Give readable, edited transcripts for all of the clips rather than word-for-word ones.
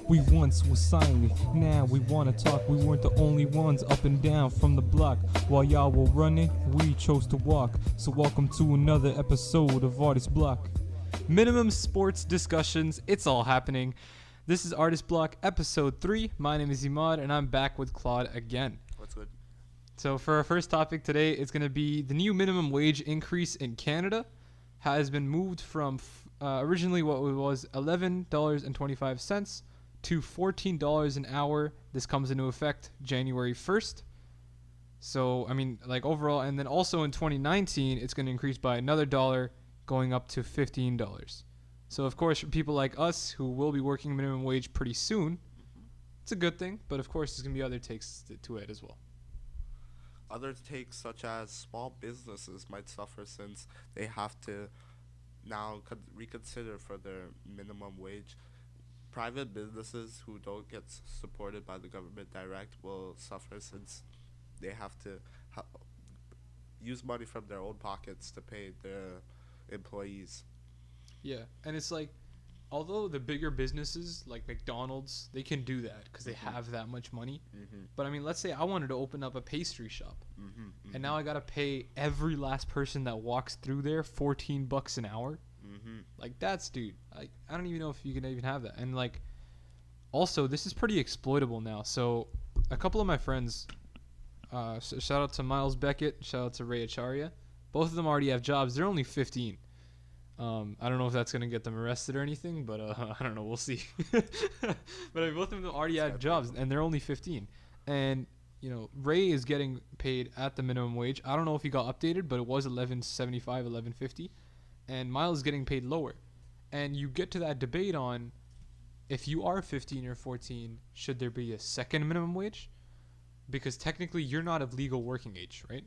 We once was silent, now we wanna talk. We weren't the only ones up and down from the block. While y'all were running, we chose to walk. So welcome to another episode of Artist Block. Minimum sports discussions, it's all happening. This is Artist Block episode 3. My name is Imaad and I'm back with Claude again. What's good? So for our first topic today, it's going to be the new minimum wage increase in Canada has been moved from originally what it was $11.25 to $14 an hour. This comes into effect January 1st. So, I mean, like overall, and then also in 2019, it's going to increase by another dollar, going up to $15. So, of course, for people like us who will be working minimum wage pretty soon, it's a good thing. But, of course, there's going to be other takes to it as well. Other takes, such as small businesses, might suffer since they have to now reconsider for their minimum wage. Private businesses who don't get supported by the government direct will suffer since they have to use money from their own pockets to pay their employees. Yeah, and it's like, although the bigger businesses like McDonald's, they can do that because they have that much money. But I mean, let's say I wanted to open up a pastry shop, and now I gotta pay every last person that walks through there $14 an hour. Like that's, dude. Like I don't even know if you can even have that. And like, also this is pretty exploitable now. So a couple of my friends, shout out to Miles Beckett, shout out to Ray Acharya. Both of them already have jobs. They're only 15. I don't know if that's gonna get them arrested or anything, but I don't know. We'll see. But I mean, both of them already have jobs, and they're only 15. And you know, Ray is getting paid at the minimum wage. I don't know if he got updated, but it was $11.75, $11.50, and Miles is getting paid lower. And you get to that debate on if you are 15 or 14, should there be a second minimum wage? Because technically, you're not of legal working age, right?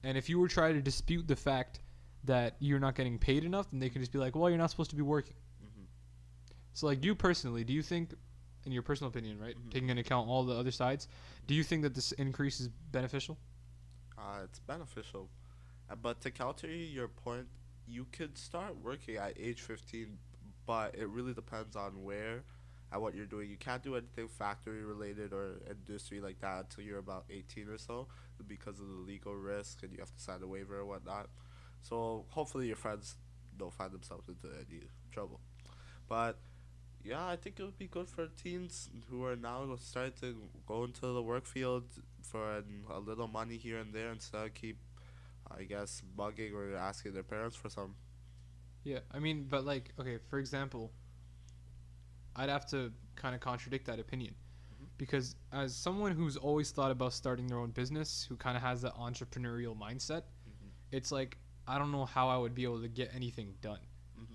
And if you were trying to dispute the fact that you're not getting paid enough, then they can just be like, well, you're not supposed to be working. So like you personally, do you think, in your personal opinion, right, taking into account all the other sides, do you think that this increase is beneficial? It's beneficial. But to counter your point, you could start working at age 15, but it really depends on where and what you're doing. You can't do anything factory related or industry like that until you're about 18 or so because of the legal risk and you have to sign a waiver or whatnot. So hopefully your friends don't find themselves into any trouble. But yeah, I think it would be good for teens who are now starting to go into the work field for a little money here and there instead of keep, I guess, bugging or asking their parents for some. Yeah, I mean, but like, okay, for example, I'd have to kind of contradict that opinion. Because as someone who's always thought about starting their own business, who kind of has that entrepreneurial mindset, it's like, I don't know how I would be able to get anything done.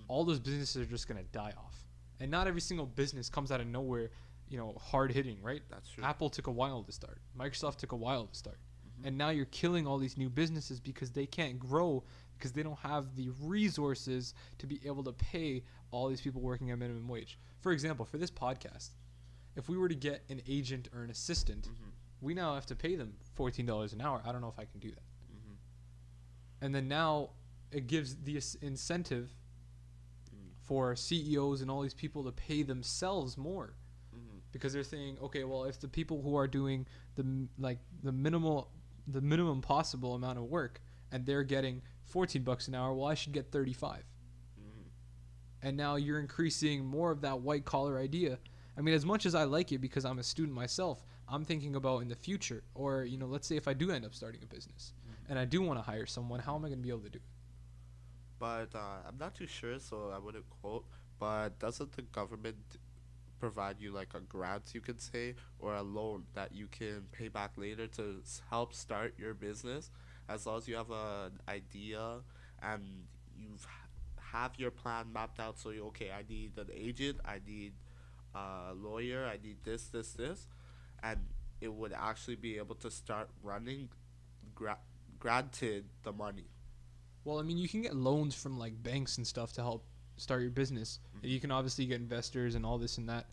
All those businesses are just going to die off. And not every single business comes out of nowhere, you know, hard hitting, right? That's true. Apple took a while to start. Microsoft took a while to start. And now you're killing all these new businesses because they can't grow because they don't have the resources to be able to pay all these people working at minimum wage. For example, for this podcast, if we were to get an agent or an assistant, we now have to pay them $14 an hour. I don't know if I can do that. And then now it gives the incentive for CEOs and all these people to pay themselves more, because they're saying, okay, well, if the people who are doing the minimum possible amount of work and they're getting $14 an hour, well, I should get 35. And now you're increasing more of that white collar idea. I mean, as much as I like it because I'm a student myself, I'm thinking about in the future, or you know, let's say if I do end up starting a business and I do want to hire someone, how am I going to be able to do it? But I'm not too sure, so I wouldn't quote. But doesn't the government provide you like a grant, you could say, or a loan that you can pay back later to help start your business, as long as you have an idea and have your plan mapped out? So you, okay, I need an agent, I need a lawyer, I need this, and it would actually be able to start running, granted the money. Well, I mean, you can get loans from like banks and stuff to help start your business. And you can obviously get investors and all this and that.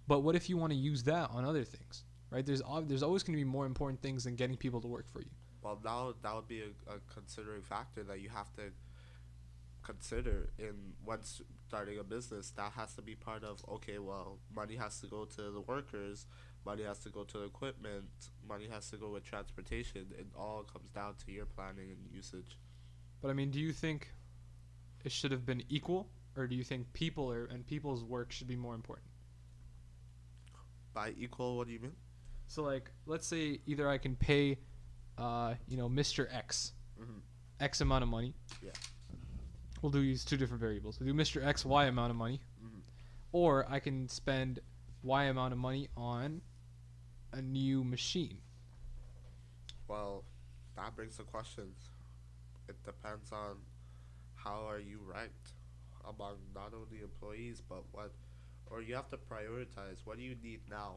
But what if you want to use that on other things, right? There's always going to be more important things than getting people to work for you. Well, now that would be a considering factor that you have to consider in when starting a business. That has to be part of, okay, well, money has to go to the workers, money has to go to the equipment, money has to go with transportation. It all comes down to your planning and usage. But I mean, do you think it should have been equal, or do you think and people's work should be more important? By equal, what do you mean? So like, let's say either I can pay, Mr. X, Mm-hmm. X amount of money. Yeah. We'll do these two different variables. We'll do Mr. X Y amount of money, Mm-hmm. or I can spend Y amount of money on a new machine. Well, that brings the questions. It depends on how are you ranked among not only employees, but or you have to prioritize what do you need now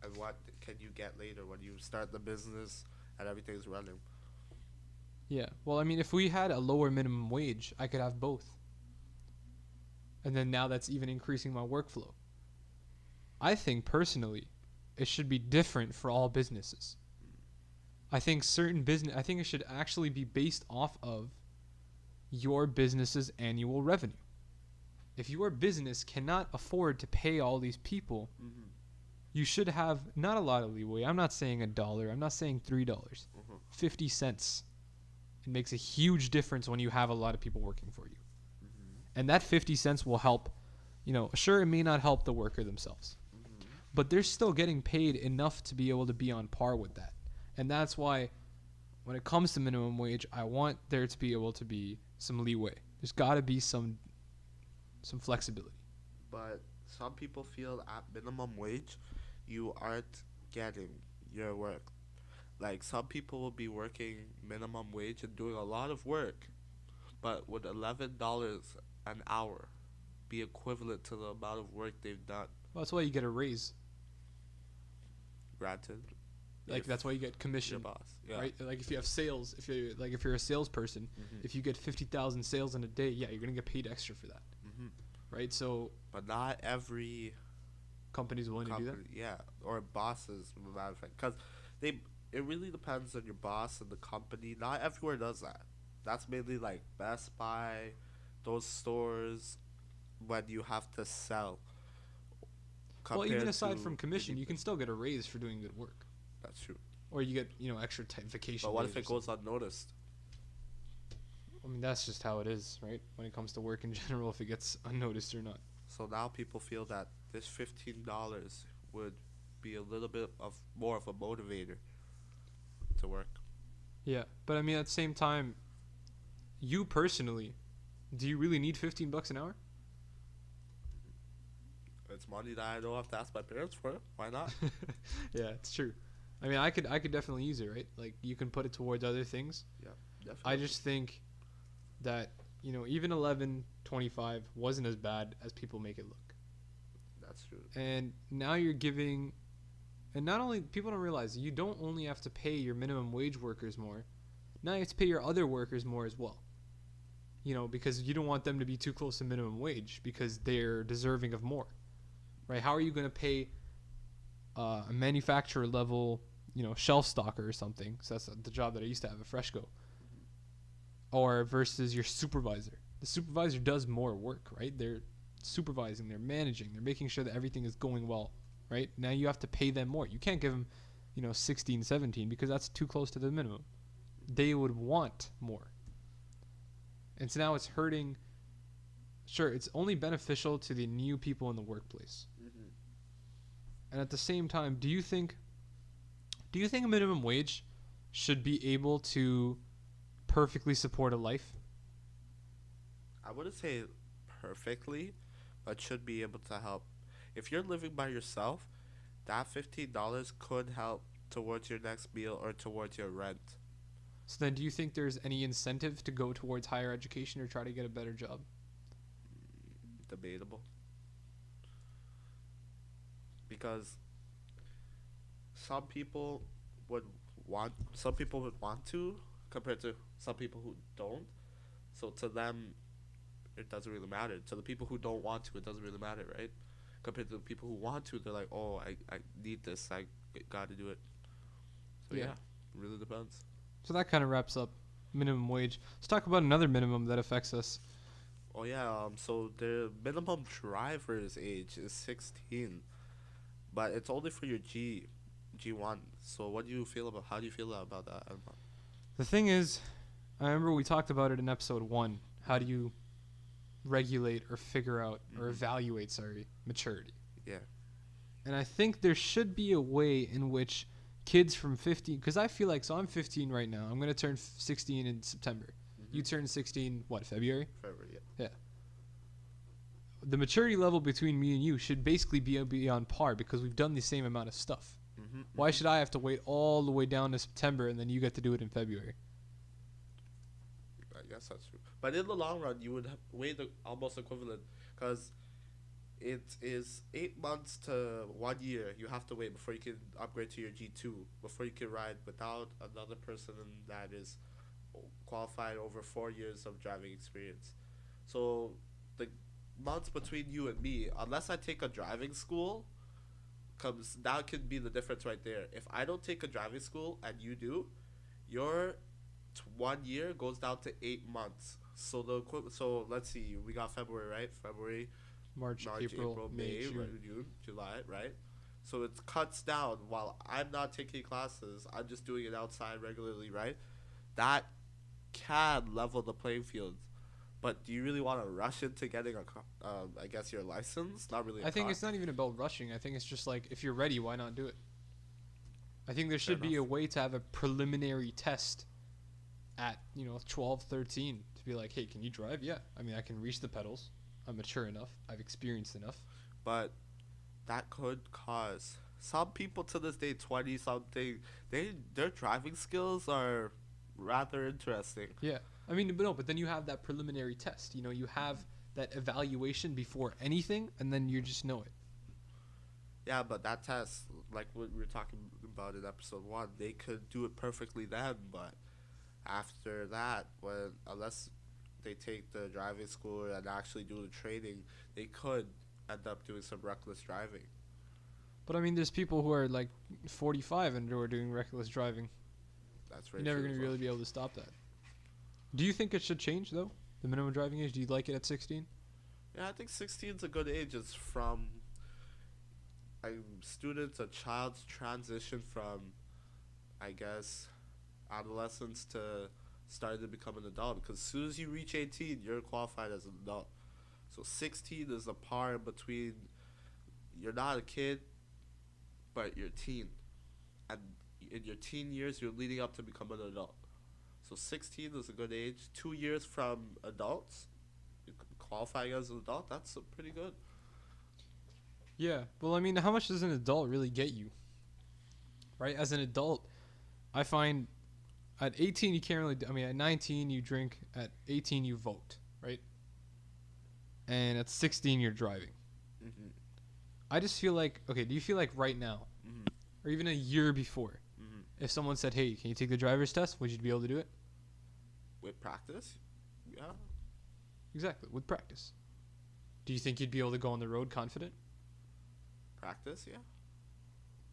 and what can you get later when you start the business and everything's running. Yeah. Well, I mean, if we had a lower minimum wage, I could have both. And then now that's even increasing my workflow. I think personally, it should be different for all businesses. I think I think it should actually be based off of your business's annual revenue. If your business cannot afford to pay all these people, Mm-hmm. you should have not a lot of leeway. I'm not saying $1. I'm not saying $3. Mm-hmm. 50 cents. It makes a huge difference when you have a lot of people working for you. Mm-hmm. And that 50 cents will help, sure, it may not help the worker themselves, Mm-hmm. but they're still getting paid enough to be able to be on par with that. And that's why when it comes to minimum wage, I want there to be able to be some leeway. There's got to be some flexibility. But some people feel at minimum wage, you aren't getting your work. Like some people will be working minimum wage and doing a lot of work, but would $11 an hour be equivalent to the amount of work they've done? Well, that's why you get a raise. Granted, Like that's why you get commission, your boss, yeah. right? Like if you have sales, if you're a salesperson, Mm-hmm. if you get 50,000 sales in a day, yeah, you're gonna get paid extra for that, Mm-hmm. right? So But not every companies willing to do that. company, yeah, or bosses, matter of fact, because it really depends on your boss and the company. Not everywhere does that. That's mainly like Best Buy, those stores when you have to sell. Well, even compared aside to from commission, you anything. can still get a raise for doing good work, That's true. or you get extra vacation. But what days if or it goes unnoticed? something. I mean, that's just how it is, right? When it comes to work in general, if it gets unnoticed or not. So now people feel that this $15 would be a little bit of more of a motivator to work. Yeah, but I mean, at the same time, you personally, do you really need $15 an hour? It's money that I don't have to ask my parents for. Why not? Yeah, it's true. I mean, I could definitely use it, right? Like you can put it towards other things. Yeah, definitely. I just think that even 11.25 wasn't as bad as people make it look. That's true. And now you're giving, and not only people don't realize you don't only have to pay your minimum wage workers more. Now you have to pay your other workers more as well. Because you don't want them to be too close to minimum wage because they're deserving of more. Right? How are you going to pay a manufacturer level, shelf stocker or something? So that's the job that I used to have at Freshco. Or versus your supervisor. The supervisor does more work, right? They're supervising, they're managing, they're making sure that everything is going well, right? Now you have to pay them more. You can't give them, 16, 17 because that's too close to the minimum. They would want more. And so now it's hurting. Sure, it's only beneficial to the new people in the workplace. Mm-hmm. And at the same time, do you think a minimum wage should be able to perfectly support a life? I wouldn't say perfectly, but should be able to help. If you're living by yourself, that $15 could help towards your next meal or towards your rent. So then do you think there's any incentive to go towards higher education or try to get a better job? Debatable. Because some people would want to compared to some people who don't. So to them it doesn't really matter. To the people who don't want to, it doesn't really matter, right? Compared to the people who want to, they're like, oh, I need this, I gotta do it. So yeah, it really depends. So that kind of wraps up, minimum wage. Let's talk about another minimum that affects us. Oh yeah. So the minimum driver's age is 16, but it's only for your G1. So what do you feel about? How do you feel about that, Emma? The thing is, I remember we talked about it in episode 1. How do you regulate or figure out or evaluate, maturity? Yeah. And I think there should be a way in which kids from 15, because I feel like, so I'm 15 right now. I'm going to turn 16 in September. You turn 16, what, February? February, yeah. Yeah. The maturity level between me and you should basically be on par because we've done the same amount of stuff. Why should I have to wait all the way down to September and then you get to do it in February? I guess that's true. But in the long run, you would wait almost equivalent because it is 8 months to 1 year. You have to wait before you can upgrade to your G2, before you can ride without another person that is qualified over 4 years of driving experience. So the months between you and me, unless I take a driving school, comes that could be the difference right there. If I don't take a driving school and you do, your 1 year goes down to 8 months. So let's see, we got February, right? February, March, April, May, June. right, June, July, right? So it cuts down while I'm not taking classes. I'm just doing it outside regularly, right? That can level the playing field. But do you really want to rush into getting I guess your license? Not really. I think it's not even about rushing. I think it's just like, if you're ready, why not do it? I think there should be a way to have a preliminary test at 12, 13 to be like, hey, can you drive? Yeah. I mean, I can reach the pedals. I'm mature enough. I've experienced enough. But that could cause some people to this day, 20 something, their driving skills are rather interesting. Yeah. I mean, but then you have that preliminary test. You have that evaluation before anything, and then you just know it. Yeah, but that test, like what we were talking about in episode 1, they could do it perfectly then, but after that, unless they take the driving school and actually do the training, they could end up doing some reckless driving. But I mean, there's people who are like 45 and who are doing reckless driving. That's very You're never true going as to well. really be able to stop that. Do you think it should change, though? The minimum driving age? Do you like it at 16? Yeah, I think 16 is a good age. It's from a child's transition from, I guess, adolescence to starting to become an adult. Because as soon as you reach 18, you're qualified as an adult. So 16 is a par in between. You're not a kid, but you're a teen. And in your teen years, you're leading up to become an adult. So 16 is a good age. 2 years from adults, qualifying as an adult, that's pretty good. Yeah. Well, I mean, how much does an adult really get you? Right? As an adult, I find at 18 you can't really at 19 you drink, at 18 you vote, right? And at 16 you're driving. Mm-hmm. I just feel like, okay, do you feel like right now, or even a year before, if someone said, hey, can you take the driver's test, would you be able to do it? With practice? Yeah. Exactly, with practice. Do you think you'd be able to go on the road confident? Practice, yeah.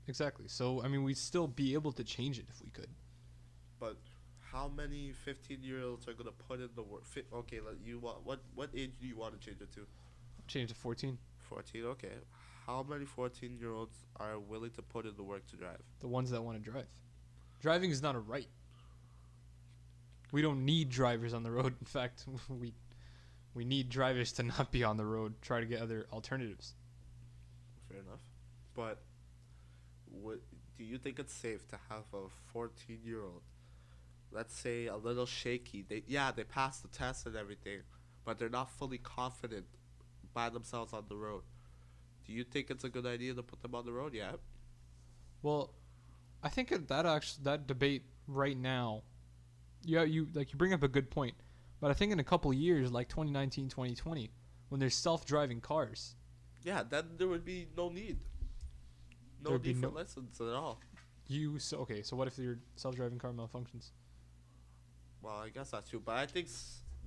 Exactly. So, I mean, we'd still be able to change it if we could. But how many 15-year-olds are going to put in the work? Okay, what age do you want to change it to? Change to 14. 14, okay. How many 14-year-olds are willing to put in the work to drive? The ones that want to drive. Driving is not a right. We don't need drivers on the road. In fact, we need drivers to not be on the road. Try to get other alternatives. Fair enough. But do you think it's safe to have a 14-year-old, let's say a little shaky? They pass the test and everything, but they're not fully confident by themselves on the road. Do you think it's a good idea to put them on the road? Yeah. Well, I think that debate right now, you bring up a good point, but I think in a couple of years, like 2019, 2020, when there's self-driving cars, yeah, then there would be no need. No need for lessons at all. So what if your self-driving car malfunctions? Well, I guess that's true, but I think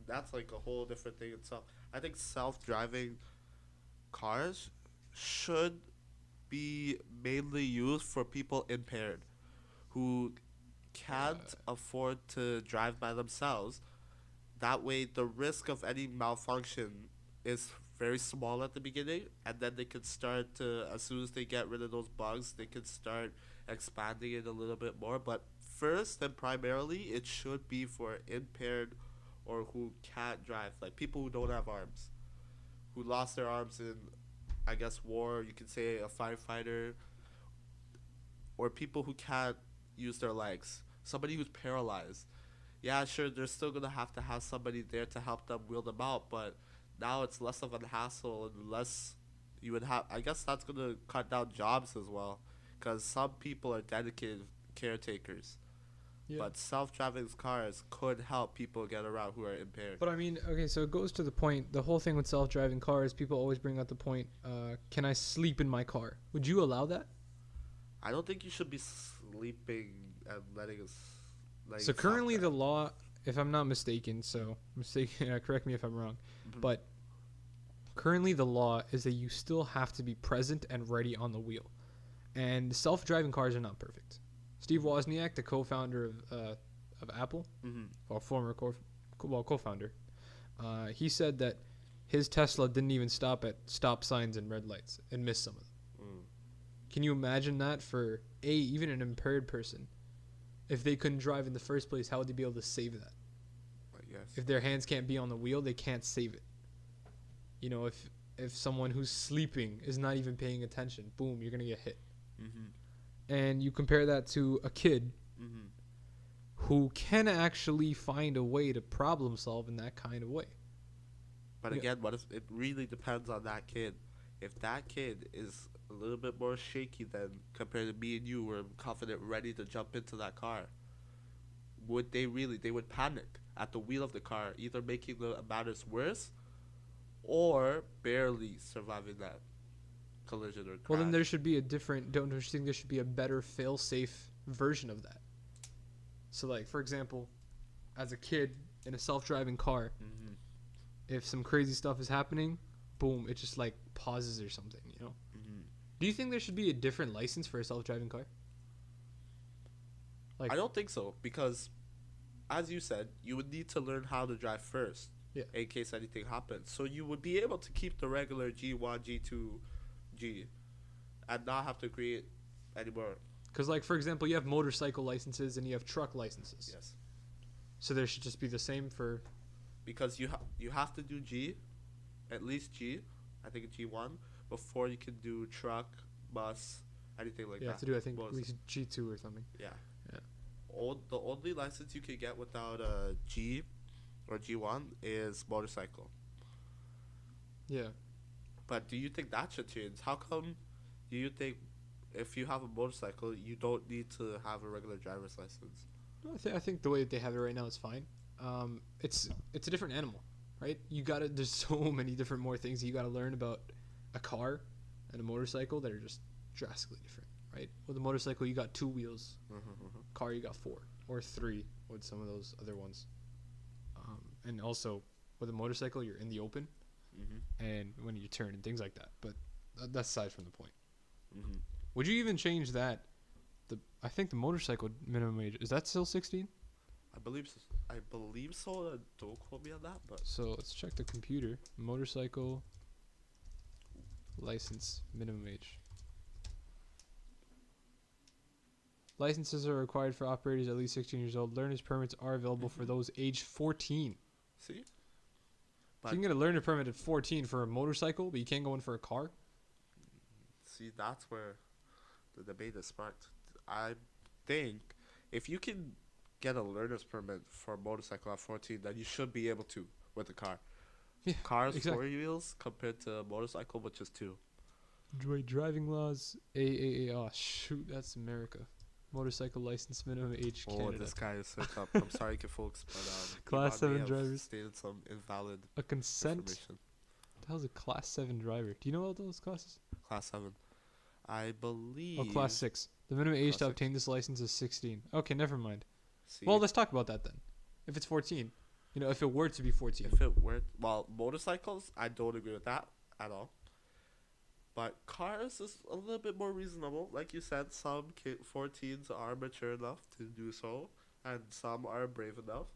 that's like a whole different thing itself. I think self-driving cars should be mainly used for people impaired who can't afford to drive by themselves. That way, the risk of any malfunction is very small at the beginning, and then they can start to, as soon as they get rid of those bugs, they can start expanding it a little bit more. But first and primarily, it should be for impaired or who can't drive, like people who don't have arms, who lost their arms in, I guess, war. You could say a firefighter, or people who can't use their legs. Somebody who's paralyzed. Yeah, sure, they're still gonna have to have somebody there to help them wheel them out, but now it's less of a hassle and less. You would have. I guess that's gonna cut down jobs as well, because some people are dedicated caretakers. Yeah. But self-driving cars could help people get around who are impaired. But I mean, okay, so it goes to the point. The whole thing with self-driving cars, people always bring up the point. Can I sleep in my car? Would you allow that? I don't think you should be sleeping and letting us. So currently the law, if I'm not mistaken, correct me if I'm wrong, but currently the law is that you still have to be present and ready on the wheel. And self-driving cars are not perfect. Steve Wozniak, the co-founder of Apple, or former co-founder, he said that his Tesla didn't even stop at stop signs and red lights and missed some of them. Can you imagine that for even an impaired person? If they couldn't drive in the first place, how would they be able to save that? I guess. If their hands can't be on the wheel, they can't save it. You know, if someone who's sleeping is not even paying attention, boom, you're gonna get hit. And you compare that to a kid who can actually find a way to problem solve in that kind of way. But again, what if it really depends on that kid? If that kid is a little bit more shaky than compared to me and you, were confident, ready to jump into that car, would they really? They would panic at the wheel of the car, either making the matters worse or barely surviving that collision or crash. Well, then there should be a different. Don't you think there should be a better fail-safe version of that? So, like, for example, as a kid in a self-driving car, if some crazy stuff is happening, boom, it just like pauses or something, you know? Do you think there should be a different license for a self-driving car? Like, I don't think so, because as you said, you would need to learn how to drive first, in case anything happens. So you would be able to keep the regular G1, G2, G, and not have to create any more. Because, like, for example, you have motorcycle licenses and you have truck licenses. Yes. So there should just be the same for... Because you have to do G, at least G, I think G1, before you can do truck, bus, anything like that. You have to do, I think, at least G2 or something. Yeah. The only license you can get without a G or G1 is motorcycle. Yeah. But do you think that should change? How come do you think if you have a motorcycle, you don't need to have a regular driver's license? No, I think the way that they have it right now is fine. It's a different animal, right? There's so many different more things you gotta learn about a car and a motorcycle that are just drastically different, right? With a motorcycle, you got 2 wheels. Car, you got 4 or 3 with some of those other ones. And also, with a motorcycle, you're in the open, and when you turn and things like that. But that's aside from the point. Would you even change that? I think the motorcycle minimum age, is that still 16? I believe so. Don't quote me on that, but so let's check the computer. Motorcycle license minimum age. Licenses are required for operators at least 16 years old. Learner's permits are available for those aged 14. See? So you can get a learner permit at 14 for a motorcycle, but you can't go in for a car? See, that's where the debate is sparked. I think if you can get a learner's permit for a motorcycle at 14, then you should be able to with a car. Yeah, Cars, exactly. 4 wheels compared to a motorcycle, which is 2. Driving laws, AAA. Oh, shoot, that's America. Motorcycle license minimum age, Canada. This guy is hooked up. I'm sorry, folks, but Class Imaad 7 may have drivers. stated some invalid A consent. information. What the hell is a class 7 driver? Do you know all those classes? Class 7. I believe. Oh, class 6. The minimum age Class to 6. obtain this license is 16. Okay, never mind. See, Well, let's talk about that then. If it's 14, if it were to be 14. if it were, motorcycles, I don't agree with that at all. But cars is a little bit more reasonable. Like you said, some 14s are mature enough to do so, and some are brave enough.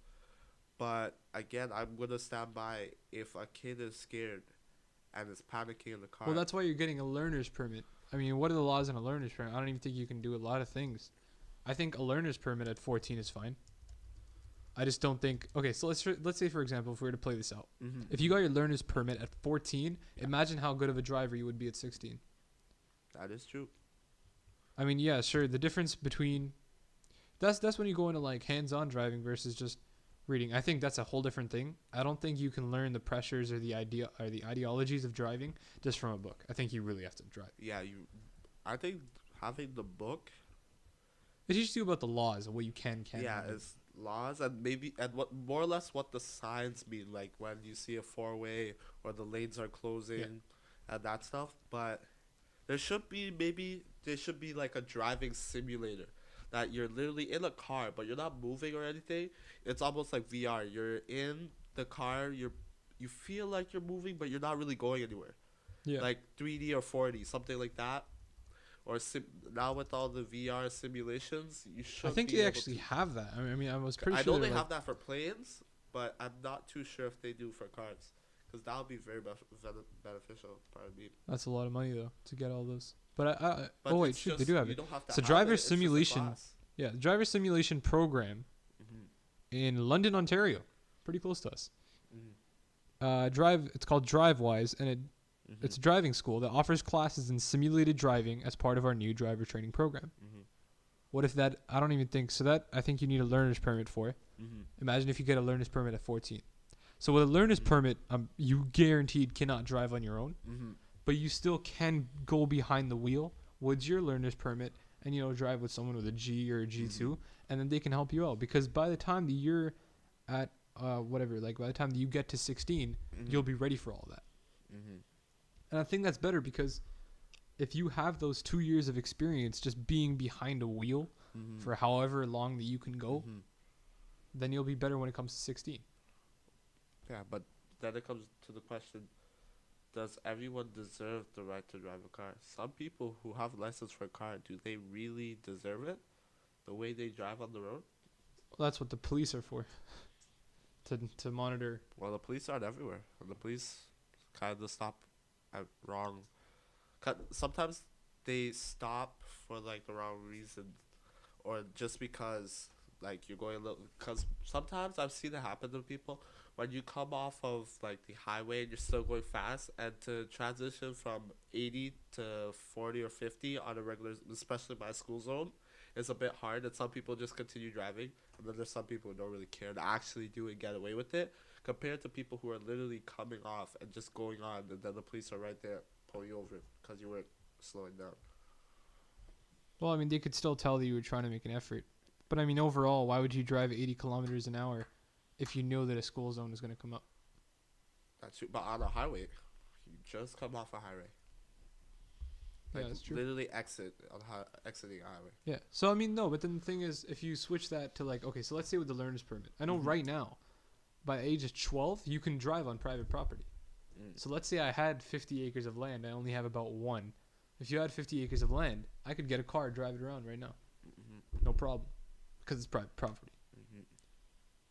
But again, I'm gonna stand by if a kid is scared and is panicking in the car. Well, that's why you're getting a learner's permit. I mean, what are the laws on a learner's permit? I don't even think you can do a lot of things. I think a learner's permit at 14 is fine. I just don't think. Okay, so let's say for example, if we were to play this out, if you got your learner's permit at 14, imagine how good of a driver you would be at 16. That is true. I mean, yeah, sure. The difference between that's when you go into like hands-on driving versus just reading. I think that's a whole different thing. I don't think you can learn the pressures or the ideologies of driving just from a book. I think you really have to drive. Yeah, I think having the book. It teaches you about the laws and what you can Yeah, do. it's laws and maybe and what more or less what the signs mean, like when you see a four-way or the lanes are closing, and that stuff. But there should be like a driving simulator that you're literally in a car, but you're not moving or anything. It's almost like VR. You're in the car. You feel like you're moving, but you're not really going anywhere. Yeah. Like 3D or 4D, something like that. Or now with all the VR simulations, you should. I think they actually have that. I mean, I was pretty sure. I know they have that for planes, but I'm not too sure if they do for cars, because that would be very beneficial. Pardon me. That's a lot of money though to get all those. But But oh wait, shoot, they do have you it. don't have to It's a have driver it, it's just a simulation. class. Yeah, driver simulation program in London, Ontario, pretty close to us. It's called DriveWise, and it's a driving school that offers classes in simulated driving as part of our new driver training program. What if that? I don't even think so. That I think you need a learner's permit for. Imagine if you get a learner's permit at 14. So with a learner's permit, you guaranteed cannot drive on your own, but you still can go behind the wheel with your learner's permit and drive with someone with a G or a G2, and then they can help you out, because by the time that you're at by the time that you get to 16, you'll be ready for all that. And I think that's better, because if you have those 2 years of experience just being behind a wheel for however long that you can go, then you'll be better when it comes to 16. Yeah, but then it comes to the question, does everyone deserve the right to drive a car? Some people who have license for a car, do they really deserve it? The way they drive on the road? Well, that's what the police are for. To monitor. Well, the police aren't everywhere. And the police kind of stop at wrong. Sometimes they stop for like the wrong reason, or just because like you're going a little. Because sometimes I've seen it happen to people when you come off of like the highway and you're still going fast, and to transition from 80 to 40 or 50 on a regular, especially my school zone, is a bit hard. And some people just continue driving, and then there's some people who don't really care to actually do it and get away with it, compared to people who are literally coming off and just going on, and then the police are right there pulling you over because you weren't slowing down. Well, I mean, they could still tell that you were trying to make an effort. But I mean, overall, why would you drive 80 kilometers an hour if you know that a school zone is going to come up? That's true. But on a highway, you just come off a highway. Yeah, that's true. Literally exiting a highway. Yeah. So I mean, no. But then the thing is, if you switch that to like, okay, so let's say with the learner's permit, I know right now, by the age of 12, you can drive on private property. So let's say I had 50 acres of land. I only have about one. If you had 50 acres of land, I could get a car, drive it around right now. No problem. Because it's private property.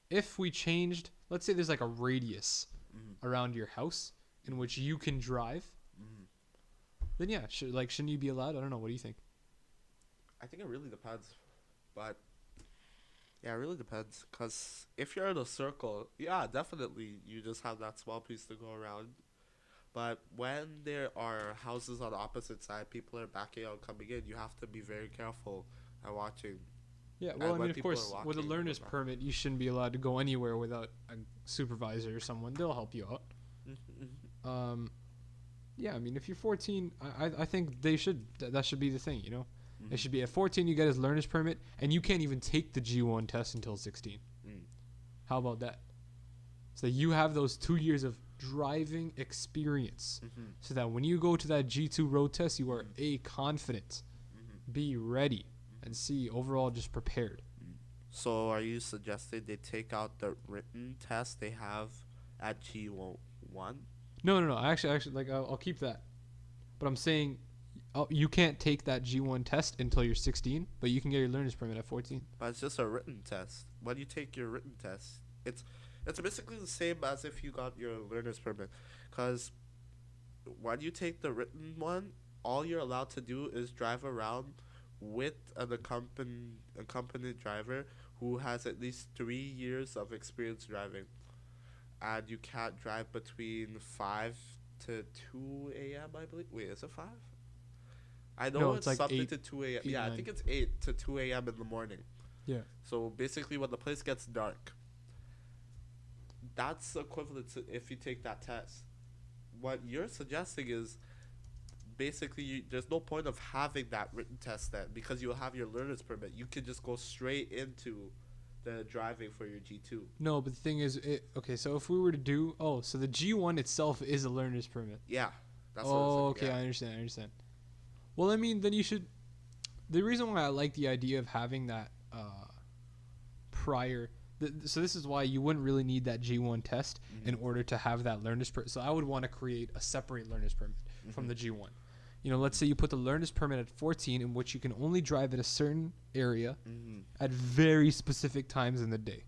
If we changed, let's say there's like a radius around your house in which you can drive, then yeah, shouldn't you be allowed? I don't know. What do you think? I think it really depends. But yeah, it really depends. Because if you're in a circle, yeah, definitely you just have that small piece to go around. But when there are houses on the opposite side, people are backing out, coming in, you have to be very careful and watching. Yeah, well, And I mean, of course, with a learner's permit, you shouldn't be allowed to go anywhere without a supervisor or someone. They'll help you out. Yeah, I mean, if you're 14, I think they should. That should be the thing, you know. It should be at 14 you get his learner's permit, and you can't even take the G1 test until 16. How about that? So that you have those 2 years of driving experience, so that when you go to that G2 road test, you are confident, be ready, and C, overall just prepared. So are you suggesting they take out the written test they have at G1? No. Actually, like I'll keep that. But I'm saying, you can't take that G1 test until you're 16, but you can get your learner's permit at 14. But it's just a written test. When you take your written test, it's basically the same as if you got your learner's permit, because when you take the written one, all you're allowed to do is drive around with an accompanied driver who has at least 3 years of experience driving, and you can't drive between 5 to 2 a.m. I believe. Wait, is it 5? I know No, it's it's like something 8, to 2 a.m. 8, Yeah, I 9. think it's 8 to 2 a.m. in the morning. Yeah. So basically, when the place gets dark, that's equivalent to if you take that test. What you're suggesting is basically there's no point of having that written test then, because you'll have your learner's permit. You can just go straight into the driving for your G2. No, but the thing is, okay, so if we were to do, so the G1 itself is a learner's permit. Yeah, that's what Oh, I'm okay, saying. I understand. Well, I mean, then you should. The reason why I like the idea of having that prior. So this is why you wouldn't really need that G1 test in order to have that learner's permit. So I would want to create a separate learner's permit from the G1. You know, let's say you put the learner's permit at 14, in which you can only drive in a certain area at very specific times in the day.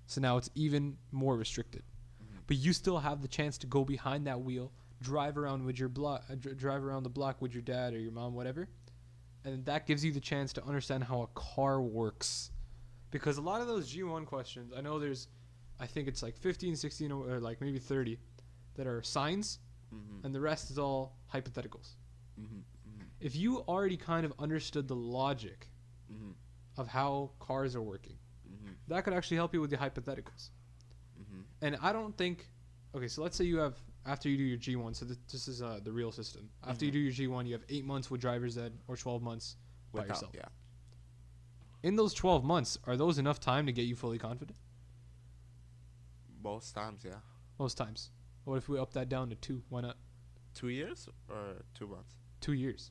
So now it's even more restricted. But you still have the chance to go behind that wheel, drive around with your drive around the block with your dad or your mom, whatever, and that gives you the chance to understand how a car works. Because a lot of those G1 questions, I know I think it's like 15, 16, or like maybe 30 that are signs, and the rest is all hypotheticals. If you already kind of understood the logic of how cars are working, that could actually help you with the hypotheticals. And I don't think, okay, so let's say you have, after you do your G1, so this is the real system. After you do your G1, you have 8 months with driver's ed or 12 months by yourself. Yeah. In those 12 months, are those enough time to get you fully confident? Most times, yeah. Most times. What if we up that down to 2? Why not? 2 years or 2 months? 2 years.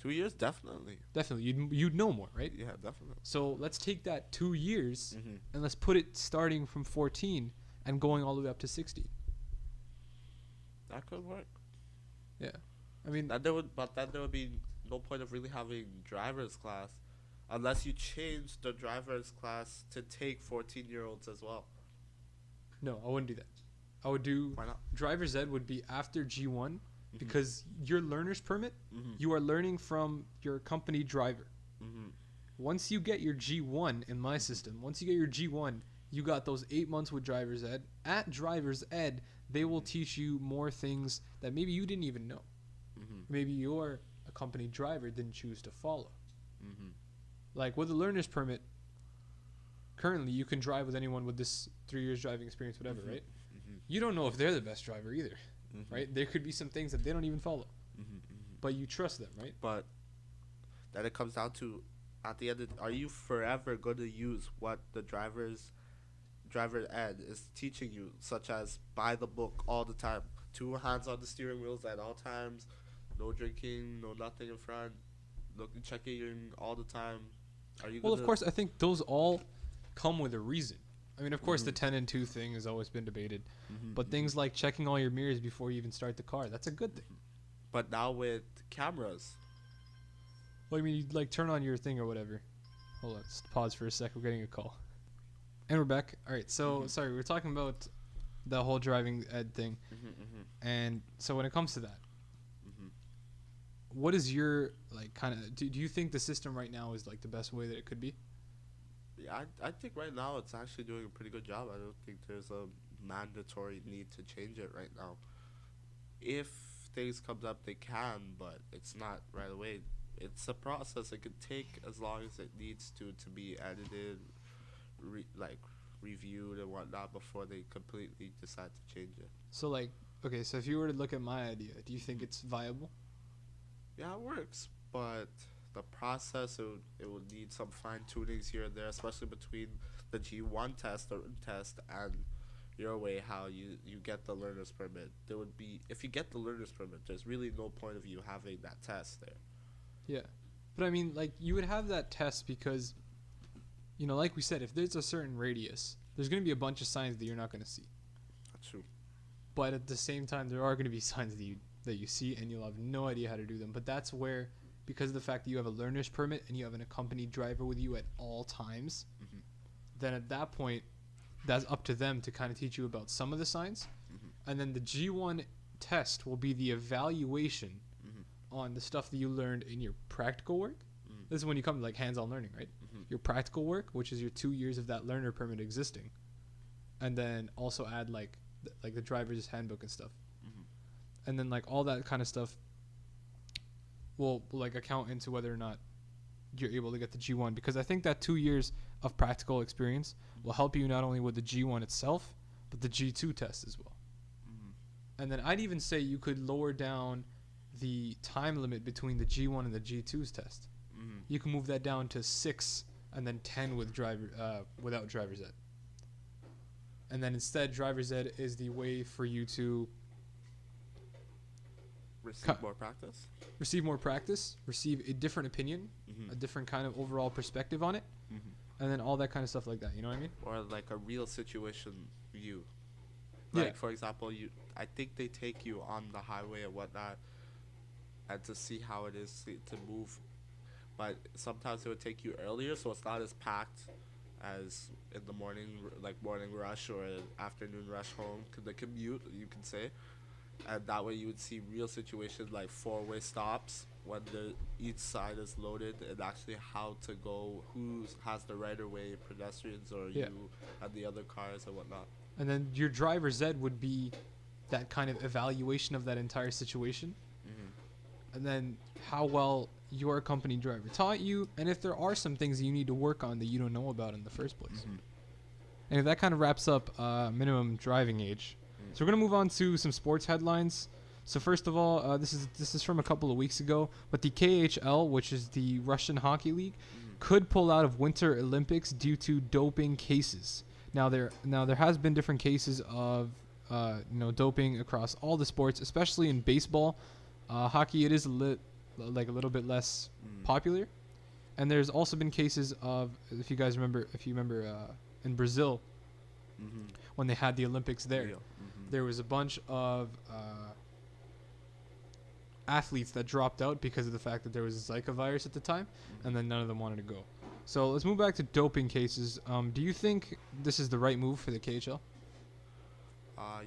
2 years, definitely. Definitely. You'd know more, right? Yeah, definitely. So let's take that 2 years and let's put it starting from 14 and going all the way up to 16. That could work. Yeah. I mean, Then there would be no point of really having driver's class unless you change the driver's class to take 14-year-olds as well. no, I wouldn't do that. I would do Why not? driver's ed would be after G1 because your learner's permit, you are learning from your company driver. Once you get your G1 in my system, once you get your G1, you got those 8 months with driver's ed. At driver's ed, they will teach you more things that maybe you didn't even know. Maybe your company driver didn't choose to follow. Like with a learner's permit, currently you can drive with anyone with this 3 years driving experience, whatever, right? You don't know if they're the best driver either, right? There could be some things that they don't even follow, but you trust them, right? But then it comes down to, at the end, are you forever going to use what the driver ed is teaching you, such as by the book all the time, 2 hands on the steering wheels at all times, no drinking, no nothing in front, checking all the time? Are you? Well, of course, I think those all come with a reason. I mean, of course, the 10 and 2 thing has always been debated, but things like checking all your mirrors before you even start the car, that's a good thing. But now with cameras. Well, I mean, you like turn on your thing or whatever. Hold on, just pause for a sec. We're getting a call. And we're back. All right, so sorry, we're talking about the whole driving ed thing. And so when it comes to that, what is your, like, kind of, do you think the system right now is like the best way that it could be? Yeah, I think right now it's actually doing a pretty good job. I don't think there's a mandatory need to change it right now. If things comes up, they can, but it's not right away. It's a process. It could take as long as it needs to be edited, reviewed and whatnot before they completely decide to change it. So, like, okay, so if you were to look at my idea, do you think it's viable? Yeah, it works, but the process, it would need some fine tunings here and there, especially between the G1 test, the written test, and your way how you get the learner's permit. There would be, if you get the learner's permit, there's really no point of you having that test there. Yeah. But I mean, like, you would have that test because, you know, like we said, if there's a certain radius, there's going to be a bunch of signs that you're not going to see. That's true. But at the same time, there are going to be signs that you that you see, and you'll have no idea how to do them. But that's where, because of the fact that you have a learner's permit and you have an accompanied driver with you at all times, then at that point, that's up to them to kind of teach you about some of the signs. And then the G1 test will be the evaluation on the stuff that you learned in your practical work. This is when you come to like hands-on learning, right? Your practical work, which is your 2 years of that learner permit existing. And then also add like the driver's handbook and stuff. And then like all that kind of stuff will like account into whether or not you're able to get the G1, because I think that 2 years of practical experience will help you not only with the G1 itself, but the G2 test as well. And then I'd even say you could lower down the time limit between the G1 and the G2's test. You can move that down to 6 and then 10 with without driver's ed. And then instead, driver's ed is the way for you to receive more practice, receive a different opinion, a different kind of overall perspective on it, and then all that kind of stuff like that. You know what I mean? Or like a real situation view. Like for example, I think they take you on the highway and whatnot, and to see how it is to move. But sometimes it would take you earlier, so it's not as packed as in the morning, like morning rush or afternoon rush home. The commute, you can say. And that way you would see real situations like 4-way stops when each side is loaded, and actually how to go, who has the right of way, pedestrians or you and the other cars and whatnot. And then your driver's ed would be that kind of evaluation of that entire situation. And then how well your company driver taught you, and if there are some things you need to work on that you don't know about in the first place. And if that kind of wraps up minimum driving age. So we're going to move on to some sports headlines. So first of all, this is from a couple of weeks ago, but the KHL, which is the Russian Hockey League, could pull out of Winter Olympics due to doping cases. Now there has been different cases of doping across all the sports, especially in baseball. Hockey, it is a little bit less popular, and there's also been cases of, if you remember in Brazil, when they had the Olympics there, there was a bunch of athletes that dropped out because of the fact that there was a Zika virus at the time, and then none of them wanted to go. So let's move back to doping cases. Do you think this is the right move for the KHL?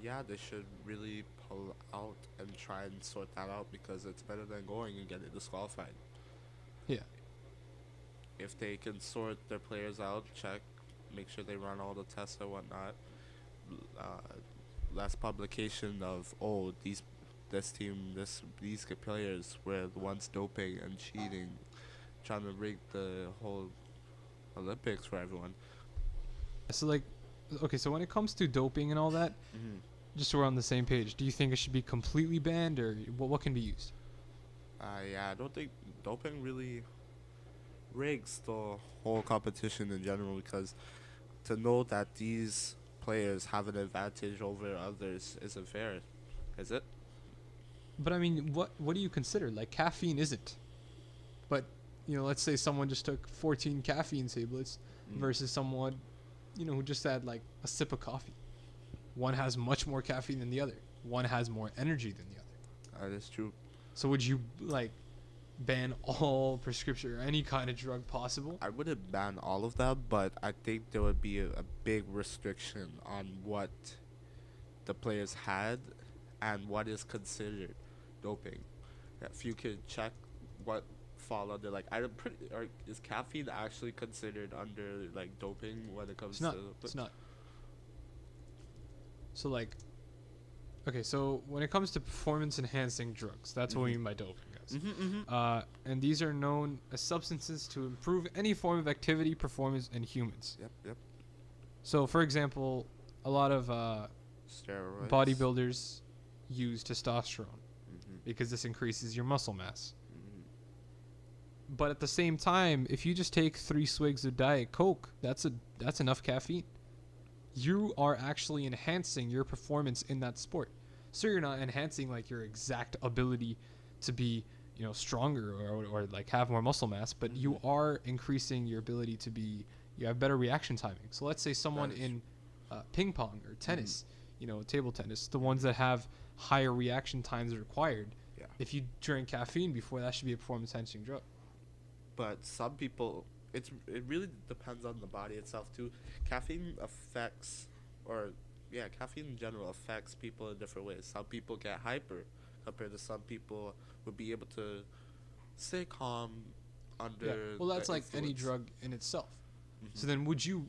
Yeah, they should really pull out and try and sort that out, because it's better than going and getting disqualified. Yeah. If they can sort their players out, check, make sure they run all the tests and whatnot. Less publication of these players were the ones doping and cheating, trying to rig the whole Olympics for everyone. So so when it comes to doping and all that, just so we're on the same page, do you think it should be completely banned, or what can be used? I don't think doping really rigs the whole competition in general, because to know that these players have an advantage over others isn't fair, is it? But I mean, what do you consider? Like, caffeine isn't. But, let's say someone just took 14 caffeine tablets versus someone, who just had like a sip of coffee. One has much more caffeine than the other. One has more energy than the other. That is true. So would you ban all prescription or any kind of drug possible? I wouldn't ban all of them, but I think there would be a big restriction on what the players had and what is considered doping. If you could check what fall under, is caffeine actually considered under doping when it comes to? It's not. So okay, so when it comes to performance enhancing drugs, that's what we mean by doping, guys. And these are known as substances to improve any form of activity, performance in humans. Yep. So for example, a lot of steroids, bodybuilders use testosterone because this increases your muscle mass. But at the same time, if you just take 3 swigs of Diet Coke, that's enough caffeine. You are actually enhancing your performance in that sport. So you're not enhancing your exact ability to be, stronger or have more muscle mass, but you are increasing your ability to you have better reaction timing. So let's say someone in ping pong or tennis, table tennis, the ones that have higher reaction times required. Yeah. If you drink caffeine before, that should be a performance enhancing drug. But some people, it really depends on the body itself too. Caffeine affects, or yeah, caffeine in general affects people in different ways. Some people get hyper compared to some people would be able to stay calm under. Yeah. Well, that's the like any influence. drug in itself. Mhm. So then, would you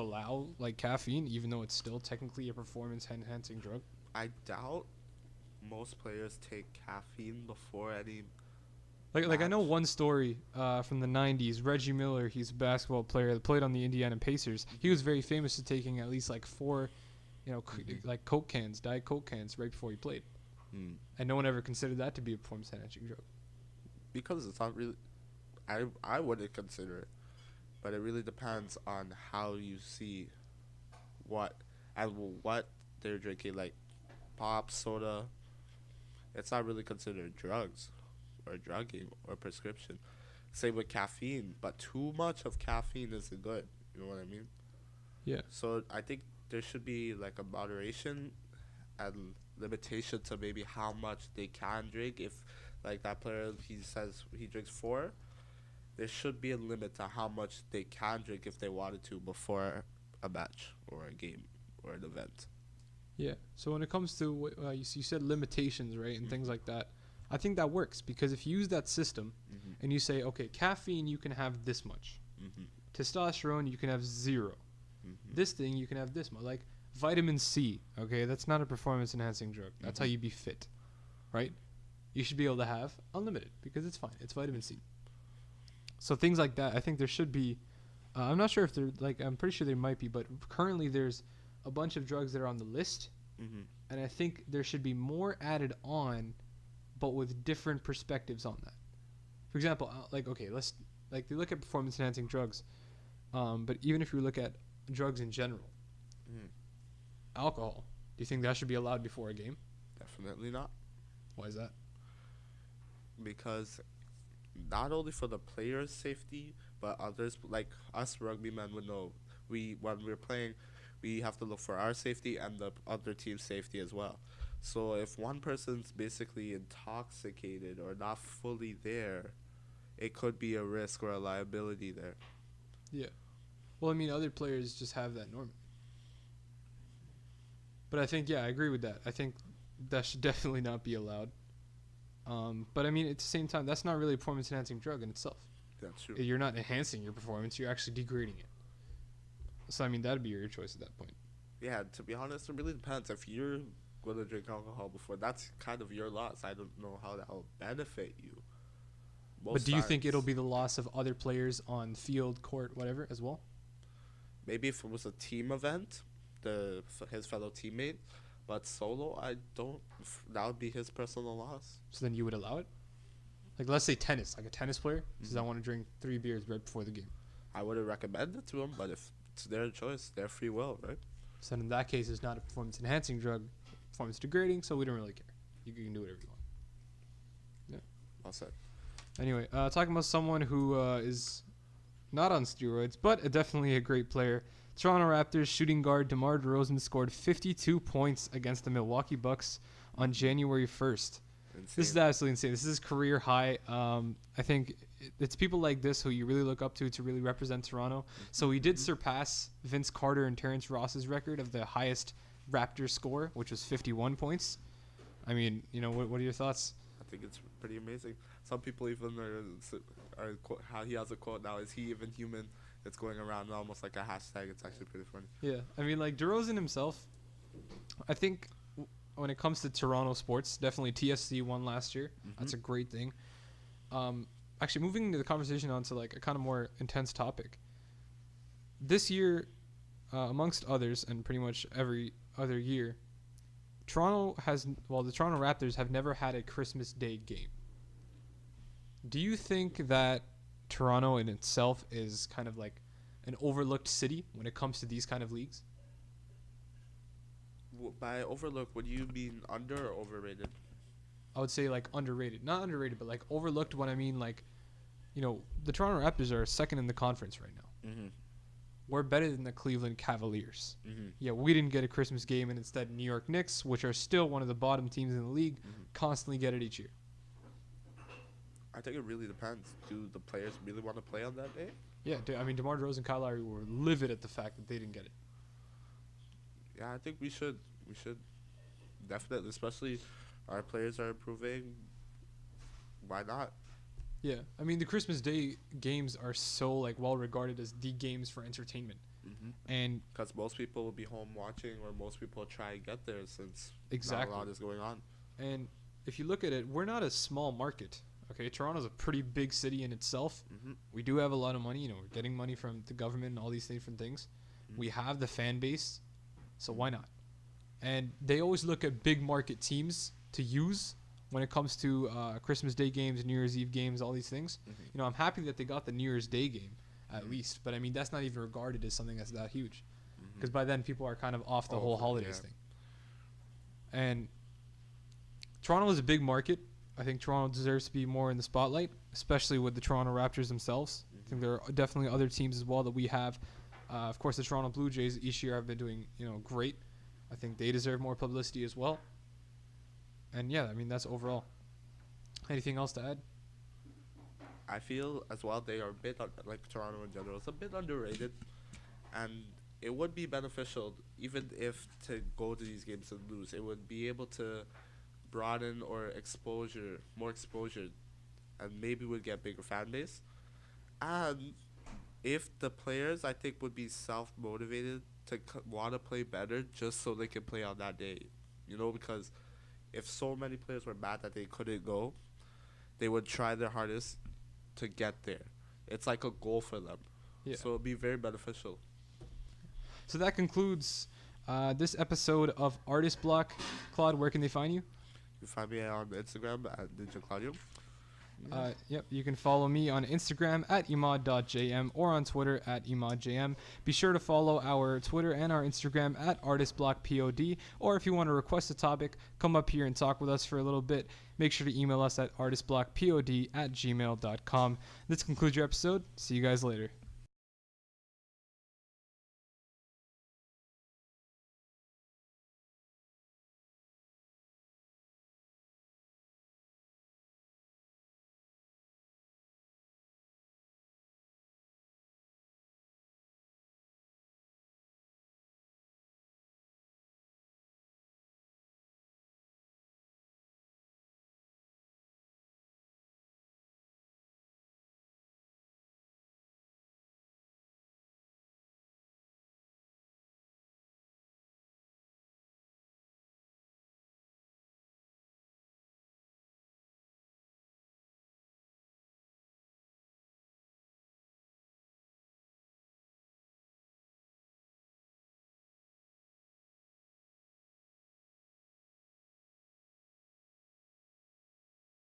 allow like caffeine, even though it's still technically a performance enhancing drug? I doubt most players take caffeine before any. Like I know match. one story from the '90s. Reggie Miller, he's a basketball player that played on the Indiana Pacers. He was very famous for taking at least like 4, like Coke cans, Diet Coke cans, right before he played, Mm. and no one ever considered that to be a performance enhancing drug. Because it's not really. I wouldn't consider it, but it really depends on how you see what and what they're drinking, like pop, soda. It's not really considered drugs or drugging or prescription. Same with caffeine, but too much of caffeine isn't good. You know what I mean? Yeah. So I think there should be like a moderation and limitation to maybe how much they can drink. If like that player, he says he drinks 4, there should be a limit to how much they can drink if they wanted to before a match or a game or an event. Yeah. So when it comes to you said limitations, right, and things like that, I think that works because if you use that system Mm-hmm. and you say, okay, caffeine you can have this much, Mm-hmm. testosterone you can have 0, Mm-hmm. this thing you can have this much, like vitamin C. Okay, that's not a performance enhancing drug. That's how Mhm. you be fit, right? You should be able to have unlimited because it's fine. It's vitamin C. So things like that, I think there should be. I'm not sure if they're like. I'm pretty sure there might be, but currently there's a bunch of drugs that are on the list, Mm-hmm. and I think there should be more added on, but with different perspectives on that. For example, let's they look at performance enhancing drugs, but even if you look at drugs in general, Mm-hmm. alcohol, do you think that should be allowed before a game? Definitely not, Why is that? because not only for the players' safety, but others like us rugby men would know. When we're playing, we have to look for our safety and the other team's safety as well. So if one person's basically intoxicated or not fully there, it could be a risk or a liability there. Yeah. Well, I mean, other players just have that normally. But I think, yeah, I agree with that. I think that should definitely not be allowed. But I mean, at the same time, that's not really a performance enhancing drug in itself. That's true. You're not enhancing your performance, you're actually degrading it. So, I mean, that'd be your choice at that point. Yeah, to be honest, it really depends. If you're going to drink alcohol before, that's kind of your loss. I don't know how that will benefit you. But do you think times. it'll be the loss of other players on field, court, whatever, as well? Maybe if it was a team event, his fellow teammate, but solo, I don't. That would be his personal loss. So then you would allow it? Like, let's say tennis. Like a tennis player says, I Mhm. want to drink 3 beers right before the game. I wouldn't recommend it to him, but if it's their choice, their free will, right? So in that case, it's not a performance enhancing drug, performance degrading, so we don't really care. You can do whatever you want. I'll say. Anyway, talking about someone who is not on steroids, but definitely a great player. Toronto Raptors shooting guard DeMar DeRozan scored 52 points against the Milwaukee Bucks on January 1st. Insane. This is absolutely insane. This is his career high. I think it's people like this who you really look up to really represent Toronto. So he did surpass Vince Carter and Terrence Ross's record of the highest Raptors score, which was 51 points. I mean, what are your thoughts? I think it's pretty amazing. Some people even how he has a quote now, is he even human? It's going around almost like a hashtag. It's actually pretty funny. Yeah, I mean, like DeRozan himself, I think when it comes to Toronto sports, definitely TSC won last year. That's a great thing. Actually, moving into the conversation onto like a kind of more intense topic. This year, amongst others, and pretty much every other year, the Toronto Raptors have never had a Christmas Day game. Do you think that Toronto in itself is kind of like an overlooked city when it comes to these kind of leagues? By overlooked, what do you mean under or overrated? I would say like underrated. Not underrated, but like overlooked when I mean like, the Toronto Raptors are second in the conference right now. Mm-hmm. we're better than the Cleveland Cavaliers. Mm-hmm. Yeah, we didn't get a Christmas game, and instead New York Knicks, which are still one of the bottom teams in the league, constantly get it each year. I think it really depends. Do the players really want to play on that day? Yeah, I mean, DeMar DeRozan and Kyle Lowry were livid at the fact that they didn't get it. Yeah, I think we should. We should definitely, especially our players are improving. Why not? Yeah, I mean, the Christmas Day games are so like well regarded as the games for entertainment, and Because most people will be home watching, or most people will try and get there since exactly. not a lot is going on. And if you look at it, we're not a small market. Okay, Toronto's a pretty big city in itself. We do have a lot of money. You know, we're getting money from the government and all these different things. We have the fan base, so why not? And they always look at big market teams to use when it comes to Christmas Day games, New Year's Eve games, all these things. You know, I'm happy that they got the New Year's Day game at least, but I mean, that's not even regarded as something that's that huge, because by then people are kind of off the whole holidays thing. And Toronto is a big market. I think Toronto deserves to be more in the spotlight, especially with the Toronto Raptors themselves. I think there are definitely other teams as well that we have. Of course, the Toronto Blue Jays each year have been doing, great. I think they deserve more publicity as well. And yeah, I mean, that's overall. Anything else to add? I feel as well they are a bit like Toronto in general. It's a bit underrated, and it would be beneficial even if to go to these games and lose. It would be able to broaden or more exposure, and maybe we'd get bigger fan base. And if the players, I think, would be self-motivated to want to play better just so they can play on that day, because if so many players were mad that they couldn't go, they would try their hardest to get there. It's like a goal for them. Yeah. So it would be very beneficial. So that concludes this episode of Artist Block. Claude, where can they find you? You find me on Instagram at Ninja Claudio. Yep, you can follow me on Instagram at imaad.jm or on Twitter at imaadjm. Be sure to follow our Twitter and our Instagram at artistblockpod, or if you want to request a topic, come up here and talk with us for a little bit. Make sure to email us at artistblockpod@gmail.com. This concludes your episode. See you guys later.